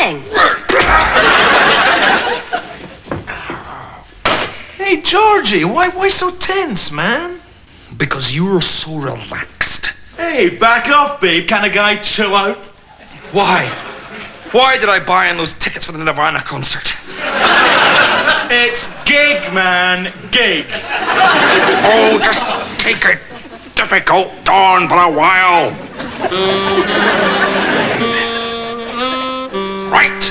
coming. Hey, Georgie, why so tense, man? Because you're so relaxed. Hey, back off, babe. Can a guy chill out? Why? Why did I buy in those tickets for the Nirvana concert? It's gig, man. Gig. Oh, just take it difficult on for a while. Right.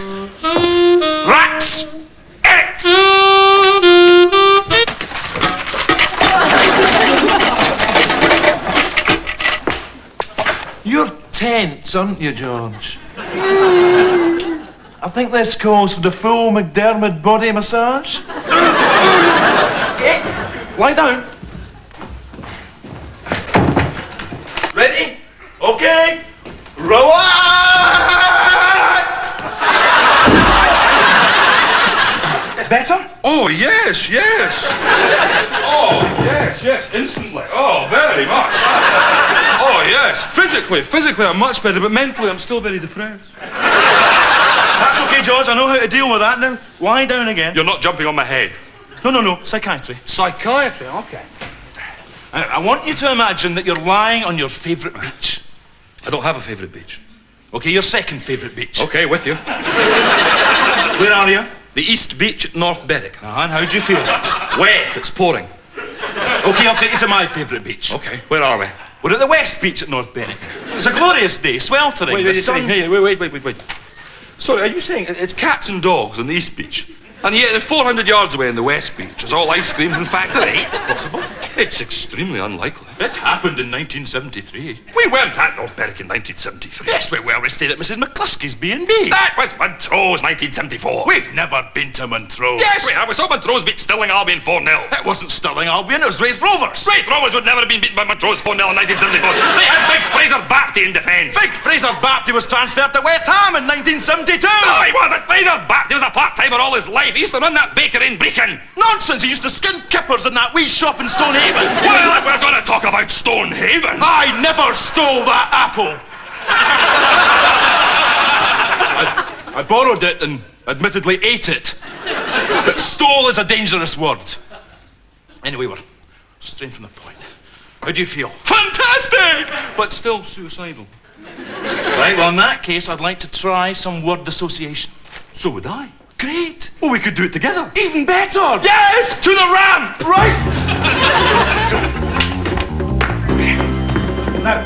That's it. You're tense, aren't you, George? I think this calls for the full McDiarmid body massage. Okay, lie down. Ready? Okay. Relax! Better? Oh, yes. Oh, yes, instantly. Oh, very much. Oh, yes. Physically I'm much better, but mentally I'm still very depressed. That's okay, George. I know how to deal with that now. Lie down again. You're not jumping on my head. No. Psychiatry. Psychiatry, okay. I want you to imagine that you're lying on your favourite beach. I don't have a favourite beach. Okay, your second favourite beach. Okay, with you. Where are you? The East Beach at North Berwick. And how do you feel? Wet, it's pouring. Okay, I'll take you to my favourite beach. Okay, where are we? We're at the West Beach at North Berwick. It's a glorious day, sweltering. Wait. Sorry, are you saying it's cats and dogs on the East Beach? And yet 400 yards away in the West Beach is all ice creams and Factor 8? Possible? It's extremely unlikely. It happened in 1973. We weren't at North Berwick in 1973. Yes, we were. We stayed at Mrs. McCluskey's B&B. That was Montrose, 1974. We've never been to Montrose. Yes, we have. We saw Montrose beat Stirling Albion 4-0. It wasn't Stirling Albion, it was Raith Rovers. Raith Rovers would never have been beaten by Montrose 4-0 in 1974. They had Big Fraser Bapty in defence. Big Fraser Bapty was transferred to West Ham in 1972. No, he wasn't. Fraser Bapty was a part-timer all his life. He used to run that bakery in Brecon. Nonsense, he used to skin kippers in that wee shop in Stonehaven. Well, if we're going to talk about Stonehaven... I never stole that apple. I borrowed it and admittedly ate it. But stole is a dangerous word. Anyway, we're straying from the point. How do you feel? Fantastic! But still suicidal. Right, well, in that case, I'd like to try some word association. So would I. Great. Well, we could do it together. Even better. Yes! To the ramp! Right. Now,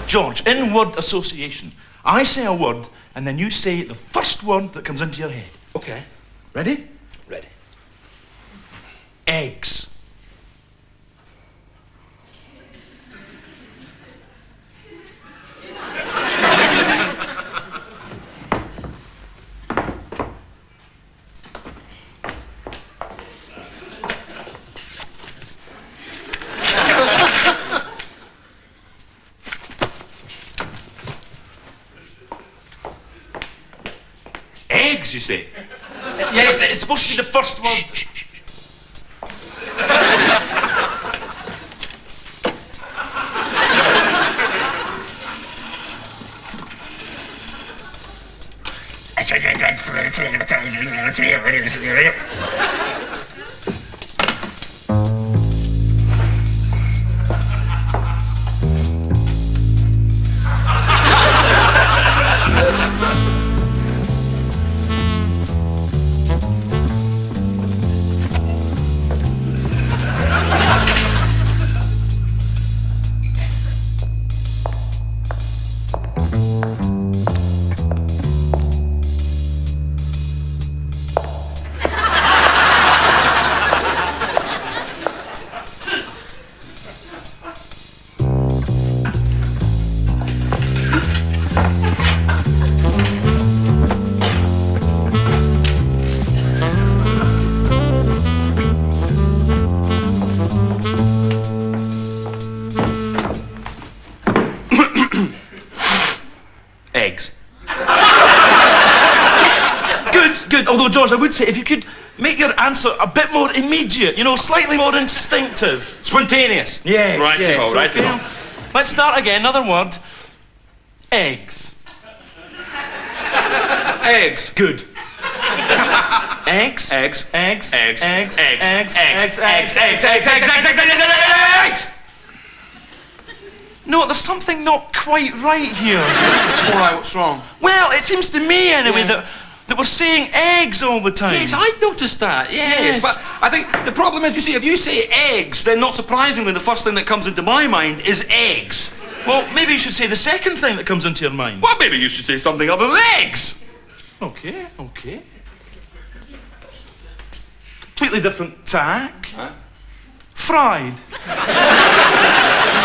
George, in word association, I say a word, and then you say the first word that comes into your head. Okay. Ready? Ready. Eggs. Eggs, you say? Yes, it's supposed to be the first word. Eggs. Good. Although, George, I would say if you could make your answer a bit more immediate, slightly more instinctive. Spontaneous. Yes, Right, yes. right. Let's start again. Another word. Eggs. Eggs. Good. Eggs? Eggs. Eggs. Eggs. Eggs. Eggs. Eggs. Eggs. Eggs. Eggs. Eggs. Eggs. No, there's something not quite right here. All right, what's wrong? Well, it seems to me anyway that we're saying eggs all the time. Yes, I noticed that, yes. But I think the problem is, you see, if you say eggs, then not surprisingly, the first thing that comes into my mind is eggs. Well, maybe you should say the second thing that comes into your mind. Well, maybe you should say something other than eggs. Okay. Completely different tack. Huh? Fried.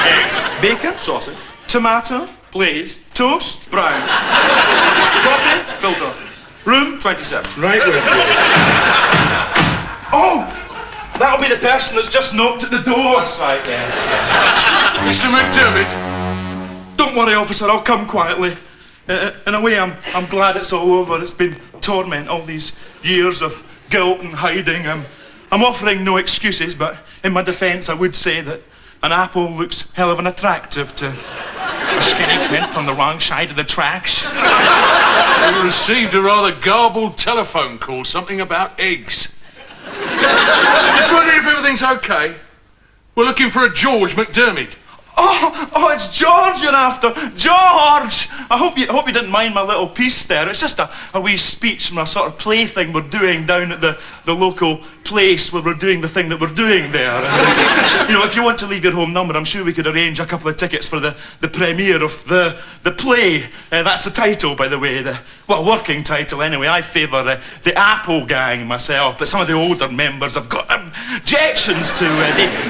Eggs. Bacon. Sausage. Tomato. Please. Toast. Brown. Coffee. Filter. Room. 27. Right with you. Oh! That'll be the person that's just knocked at the door. That's right, yes. Mr. McDiarmid. Don't worry, officer, I'll come quietly. In a way, I'm glad it's all over. It's been torment, all these years of guilt and hiding. I'm offering no excuses, but in my defence, I would say that an apple looks hell of an attractive to a skinny kid from the wrong side of the tracks. We received a rather garbled telephone call, something about eggs. Just wondering if everything's okay. We're looking for a George McDiarmid. Oh, it's George you're after. George! I hope you didn't mind my little piece there. It's just a wee speech from a sort of play thing we're doing down at the local place where we're doing the thing that we're doing there. And, if you want to leave your home number, I'm sure we could arrange a couple of tickets for the premiere of the play. That's the title, by the way. Working title anyway. I favour the Apple gang myself, but some of the older members have got objections to.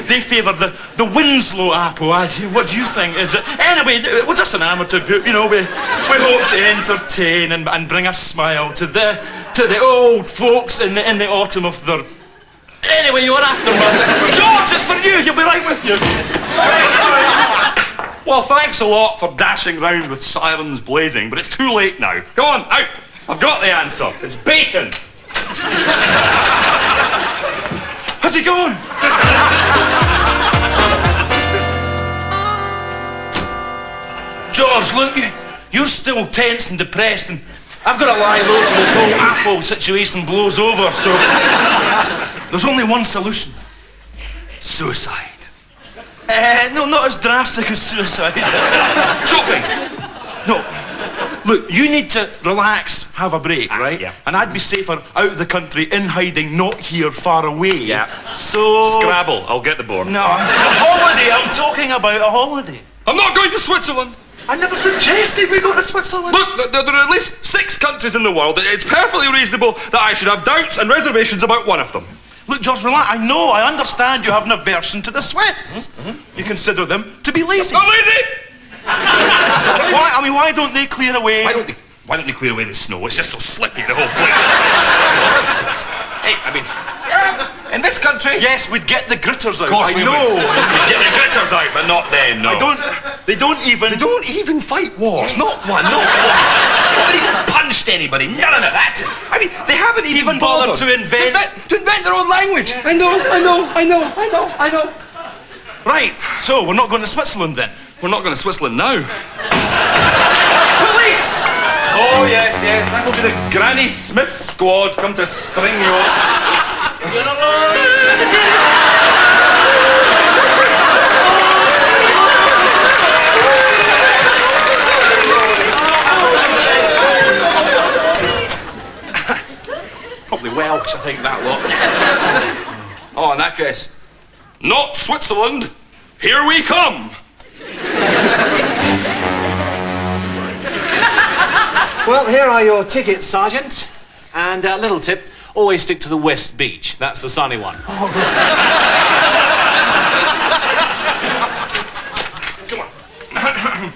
They favour the Winslow Apple. What do you think? Anyway, we're just an amateur group, we hope to entertain and bring a smile to the old folks in the autumn of their... Anyway, you're after me. George, it's for you. He'll be right with you. Well, thanks a lot for dashing round with sirens blazing, but it's too late now. Go on, out. I've got the answer. It's bacon. Has he gone? George, look, you're still tense and depressed, and I've got to lie low till this whole Apple situation blows over, so there's only one solution. Suicide. No, not as drastic as suicide. Shopping. No. Look, you need to relax, have a break, right? Yeah. And I'd be safer out of the country, in hiding, not here, far away. Yeah. So... Scrabble. I'll get the board. No, a holiday. I'm talking about a holiday. I'm not going to Switzerland. I never suggested we go to Switzerland. Look, there are at least 6 countries in the world. It's perfectly reasonable that I should have doubts and reservations about one of them. Look, George, relax. I understand you have an aversion to the Swiss. Mm-hmm. You consider them to be lazy. Not lazy! Why don't they clear away? Why don't they clear away the snow? It's just so slippy, the whole place. Hey, in this country... Yes, we'd get the gritters out. Of course I we know. would. We'd get the gritters out, but not them, no. They don't even fight wars. Not one. Nobody's punched anybody. None of that. They haven't even bothered to invent their own language. I know. Right, so we're not going to Switzerland then? We're not going to Switzerland now. Police! Oh, yes. That'll be the Granny Smith squad come to string you up. Probably Welsh, I think, that lot. Oh, in that case, not Switzerland. Here we come. Well, here are your tickets, Sergeant. And a little tip, always stick to the West Beach. That's the sunny one. Come on.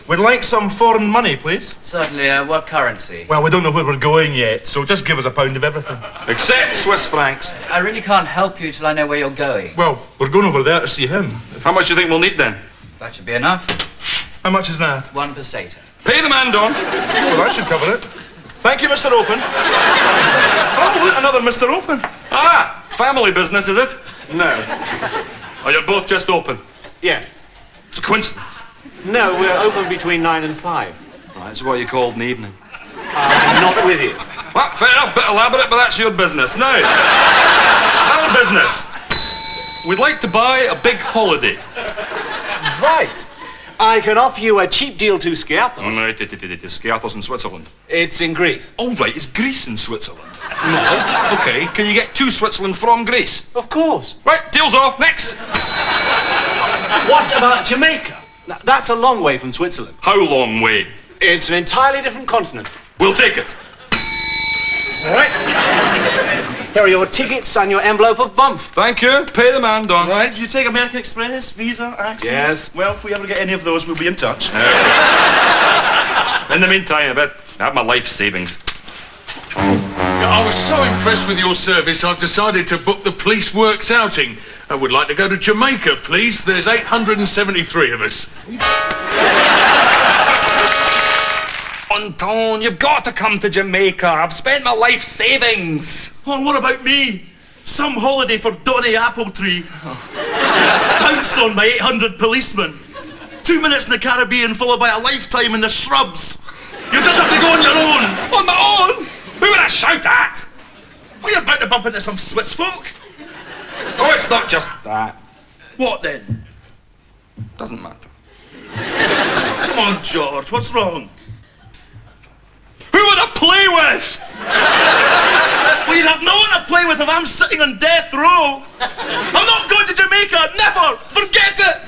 We'd like some foreign money, please. Certainly, what currency? Well, we don't know where we're going yet, so just give us a pound of everything. Except Swiss francs. I really can't help you till I know where you're going. Well, we're going over there to see him. How much do you think we'll need then? That should be enough. How much is that? 1 peseta. Pay the man, Don. Well, that should cover it. Thank you, Mr. Open. Oh, look, another Mr. Open. Ah, family business, is it? No. Oh, you're both just open. Yes. It's a coincidence. No, we're open between 9 and 5. Right, so what you called an evening? I'm not with you. Well, fair enough, bit elaborate, but that's your business. Now, our business. We'd like to buy a big holiday. Right. I can offer you a cheap deal to Skiathos. Right, Skiathos in Switzerland. It's in Greece. Oh, right, it's Greece in Switzerland. No. Okay, can you get to Switzerland from Greece? Of course. Right, deal's off. Next. What about Jamaica? That's a long way from Switzerland. How long way? It's an entirely different continent. We'll take it. All right. Here are your tickets and your envelope of bump. Thank you. Pay the man, Don. Right, do you take American Express, Visa, Access? Yes. Well, if we ever get any of those, we'll be in touch. In the meantime, I bet I have my life savings. I was so impressed with your service, I've decided to book the police works outing. I would like to go to Jamaica, please. There's 873 of us. Anton, you've got to come to Jamaica. I've spent my life savings. Oh, and what about me? Some holiday for Donny Appletree. Pounced on by 800 policemen. 2 minutes in the Caribbean followed by a lifetime in the shrubs. You just have to go on your own. On my own? Who would I shout at? Well, you're about to bump into some Swiss folk. Oh, it's not just that. What then? Doesn't matter. Come on, George, what's wrong? Who would I play with? Well, you'd have no one to play with if I'm sitting on death row. I'm not going to Jamaica, never! Forget it!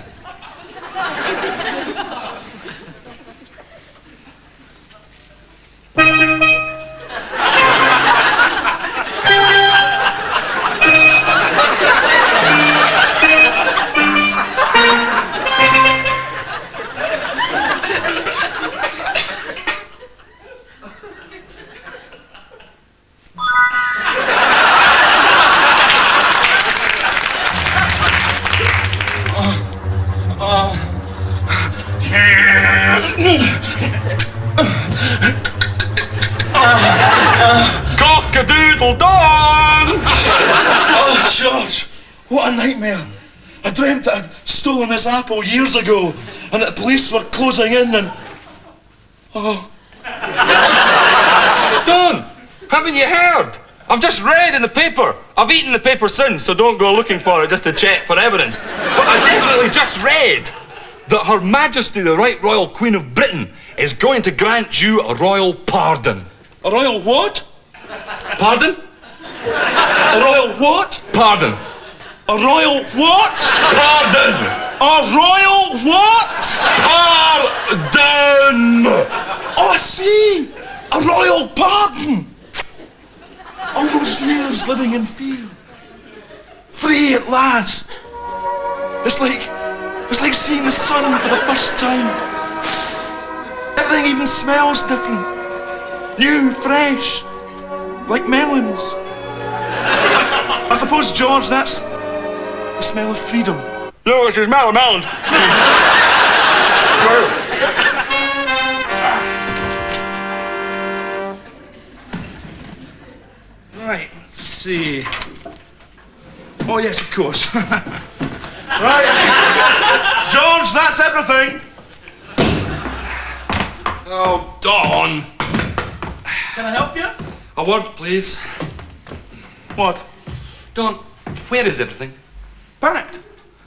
Cock-a-doodle dawn! Oh, George, what a nightmare. I dreamt that I'd stolen this apple years ago and that the police were closing in and... Oh. Don, haven't you heard? I've just read in the paper. I've eaten the paper since, so don't go looking for it just to check for evidence. But I definitely just read that Her Majesty the Right Royal Queen of Britain is going to grant you a royal pardon. A royal what? Pardon? A royal what? Pardon. A royal what? Pardon! A royal what? Pardon! Oh, I see! A royal pardon! All those years living in fear. Free at last. It's like seeing the sun for the first time. Everything even smells different. New, fresh, like melons. I suppose, George, that's the smell of freedom. No, it's the smell of melons. Right, let's see. Oh, yes, of course. Right. George, that's everything. Oh, Don. Can I help you? A word, please. What? Don, where is everything? Packed.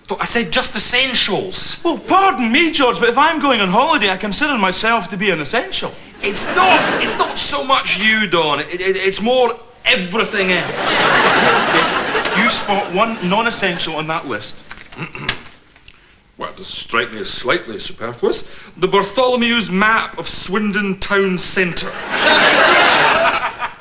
Don, I said just essentials. Well, pardon me, George, but if I'm going on holiday, I consider myself to be an essential. It's not so much you, Don. It's more everything else. You spot one non-essential on that list. Well, does strike me as slightly superfluous. The Bartholomew's map of Swindon town centre.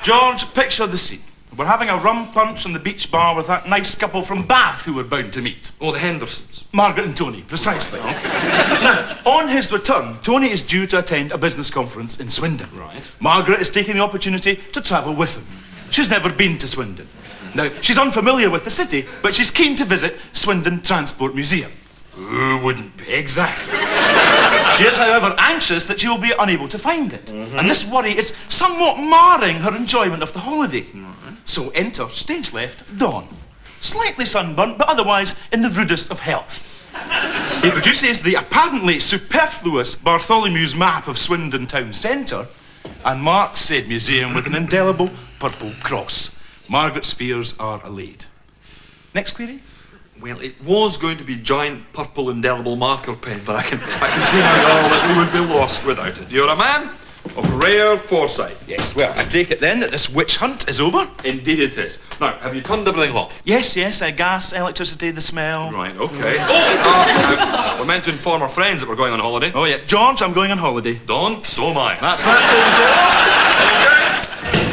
George, picture the scene. We're having a rum punch on the beach bar with that nice couple from Bath who we're bound to meet. Oh, the Hendersons. Margaret and Tony, precisely. Now, on his return, Tony is due to attend a business conference in Swindon. Right. Margaret is taking the opportunity to travel with him. She's never been to Swindon. Now, she's unfamiliar with the city, but she's keen to visit Swindon Transport Museum. Who wouldn't be? Exactly. She is, however, anxious that she will be unable to find it. And this worry is somewhat marring her enjoyment of the holiday. So enter, stage left, Dawn. Slightly sunburnt, but otherwise in the rudest of health. He produces the apparently superfluous Bartholomew's map of Swindon town centre and marks said museum with an indelible purple cross. Margaret's fears are allayed. Next query? Well, it was going to be giant purple indelible marker pen, but I can see now that we would be lost without it. You're a man of rare foresight. Yes, well, I take it then that this witch hunt is over? Indeed it is. Now, have you turned everything off? Yes, gas, electricity, the smell. Right, okay. Now, we're meant to inform our friends that we're going on holiday. Oh, yeah. George, I'm going on holiday. Don, so am I. That's that,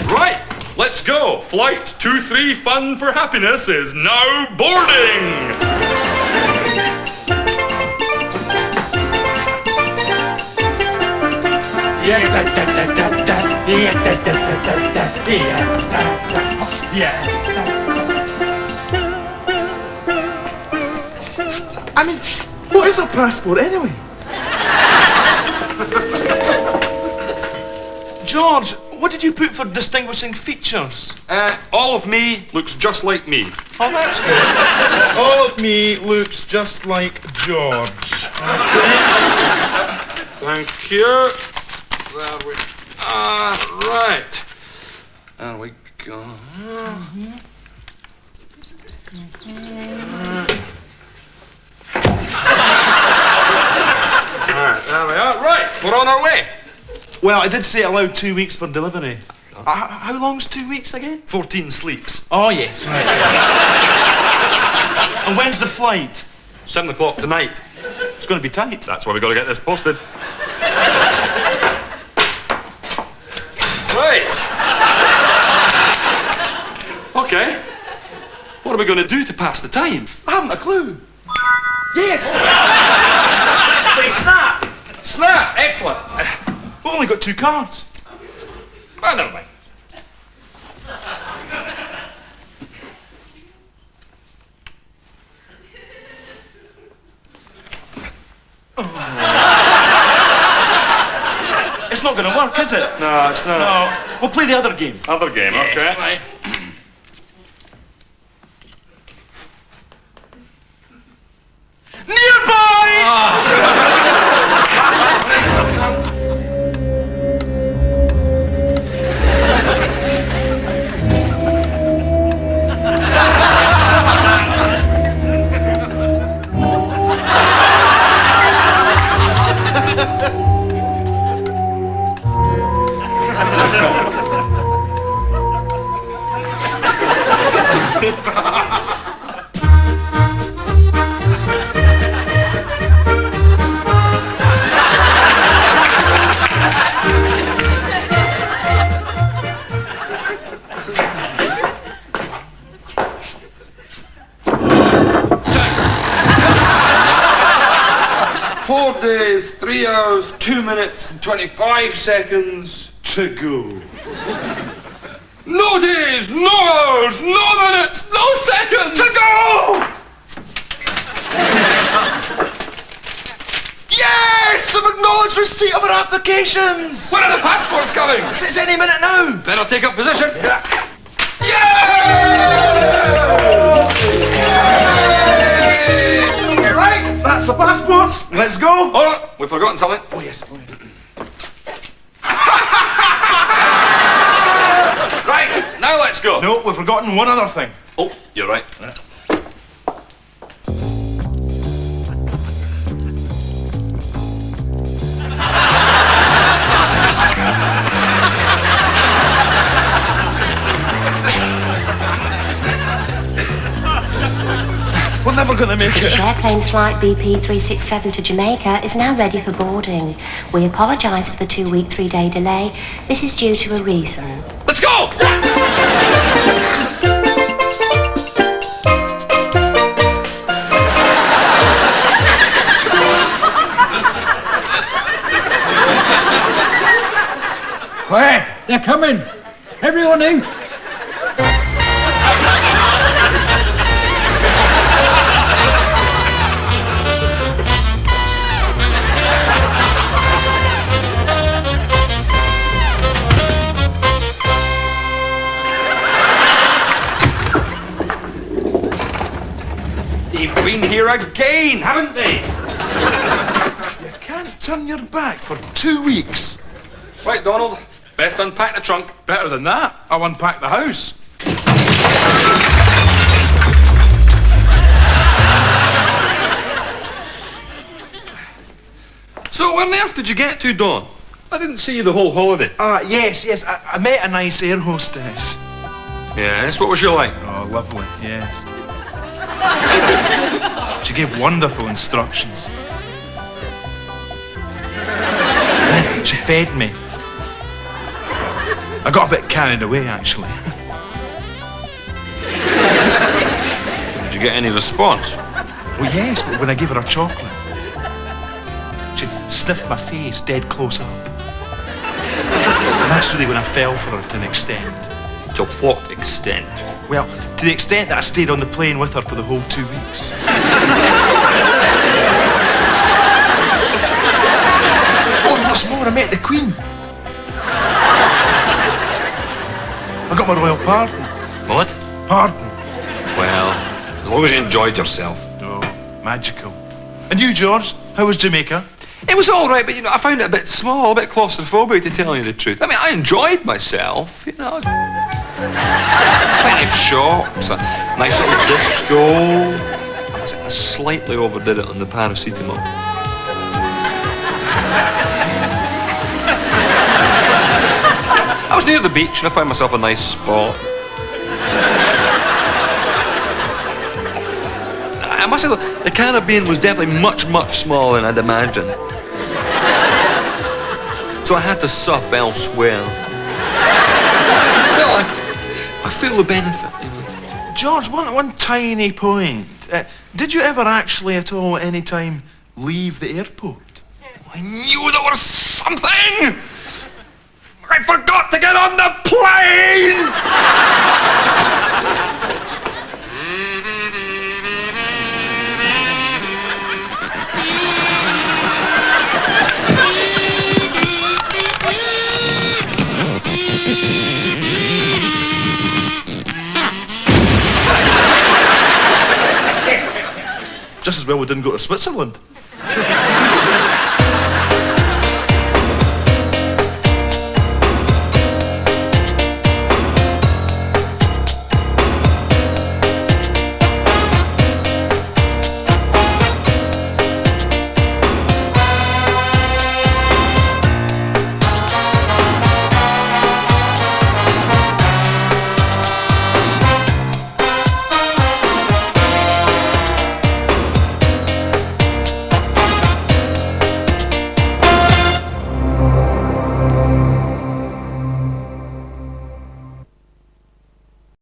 Okay. Right, let's go. Flight 23 Fun for Happiness is now boarding. I mean, what is a passport anyway? George, what did you put for distinguishing features? All of me looks just like me. Oh, that's good. All of me looks just like George. Thank you. There we are. Right. There we go. Right, there we are. Right, we're on our way. Well, I did say allowed 2 weeks for delivery. How long's 2 weeks again? 14 sleeps. Oh, yes, right. And when's the flight? 7 o'clock tonight. It's going to be tight. That's why we got to get this posted. Right. Okay. What are we going to do to pass the time? I haven't a clue. Yes! Let's play Snap! Snap! Excellent. We've only got 2 cards. Well, never mind. It's not going to work, is it? No, it's not. No. We'll play the other game. Other game, okay. Yes, right. Nearby! Four days, 3 hours, 2 minutes, and 25 seconds to go. No days, no hours, no minutes, no seconds to go! Yes! The acknowledged receipt of our applications! When are the passports coming? It's any minute now! Then I'll take up position. Right, that's the passports. Let's go. Hold on, we've forgotten something. Oh, yes. Oh, yes. Right, now let's go. No, we've forgotten one other thing. Oh, you're right. We're never going to make it. Airplane's flight BP 367 to Jamaica is now ready for boarding. We apologise for the 2-week, 3-day delay. This is due to a reason. Let's go! Quiet! They're coming! Everyone in! They've been here again, haven't they? Can't turn your back for 2 weeks. Right, Donald. Best unpack the trunk. Better than that, I'll unpack the house. So where on earth did you get to, Don? I didn't see you the whole holiday. Yes, I met a nice air hostess. Yes, what was she like? Oh, lovely, yes. She gave wonderful instructions. And then she fed me. I got a bit carried away, actually. Did you get any response? Well, yes, but when I gave her a chocolate, she sniffed my face dead close up. And that's really when I fell for her to an extent. To what extent? Well, to the extent that I stayed on the plane with her for the whole 2 weeks. Oh, and what's more, I met the Queen. I got my royal pardon. What? Pardon. Well, as long as you enjoyed yourself. Oh, magical. And you, George, how was Jamaica? It was all right, but, I found it a bit small, a bit claustrophobic, to tell you the truth. I mean, I enjoyed myself, Plenty of shops, a nice little disco. I slightly overdid it on the paracetamol. I was near the beach and I found myself a nice spot. I must say, the Caribbean was definitely much, much smaller than I'd imagined. So I had to surf elsewhere. Still, I feel the benefit. George, one tiny point. Did you ever actually at all at any time leave the airport? I knew there was something! I forgot to get on the plane! Just as well we didn't go to Switzerland.